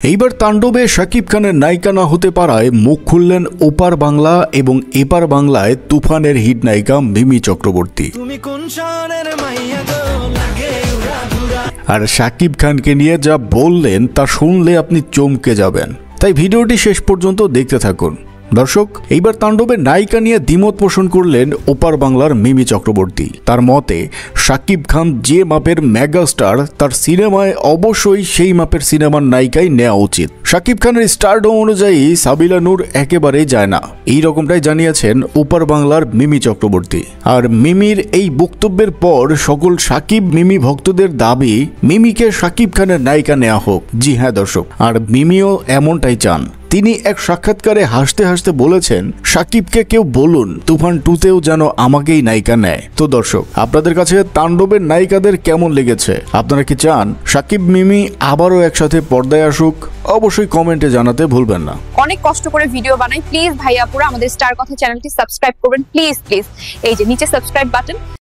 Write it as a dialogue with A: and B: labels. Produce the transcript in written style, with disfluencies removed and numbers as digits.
A: এইবার তাণ্ডবে শাকিব খানের নায়িকা না হতে পারায় মুখ খুললেন ওপার বাংলা এবং এপার বাংলায় তুফানের হিট নায়িকা মিমি চক্রবর্তী। আর শাকিব খানকে নিয়ে যা বললেন তা শুনলে আপনি চমকে যাবেন, তাই ভিডিওটি শেষ পর্যন্ত দেখতে থাকুন। দর্শক, এইবার তাণ্ডবের নায়িকা নিয়ে দ্বিমত পোষণ করলেন ওপার বাংলার মিমি চক্রবর্তী। তার মতে শাকিব খান যে মাপের মেগাস্টার, তার সিনেমায় অবশ্যই সেই মাপের সিনেমার নায়িকাই নেওয়া উচিত। শাকিব খানের স্টারডম অনুযায়ী সাবিলা নূর একেবারেই যায় না, এই রকমটাই জানিয়েছেন ওপার বাংলার মিমি চক্রবর্তী। আর মিমির এই বক্তব্যের পর সকল শাকিব মিমি ভক্তদের দাবি মিমিকে শাকিব খানের নায়িকা নেওয়া হোক। জি হ্যাঁ দর্শক, আর মিমিও এমনটাই চান। তিনি এক সাক্ষাৎকারে হাসতে হাসতে বলেছেন, শাকিবকে কেউ বলুন তুফান 2তেও যেন আমাকেই নায়িকা নেয়। তো দর্শক, আপনাদের কাছে তাণ্ডবের নায়িকাদের কেমন লেগেছে? আপনারা কি চান শাকিব মিমি আবারও একসাথে পর্দায় আসুক? অবশ্যই কমেন্টে জানাতে ভুলবেন না।
B: অনেক কষ্ট করে ভিডিও বানাই, প্লিজ ভাইয়া পুরো আমাদের স্টার কথা চ্যানেলটি সাবস্ক্রাইব করবেন, প্লিজ প্লিজ। এই যে নিচে সাবস্ক্রাইব বাটন,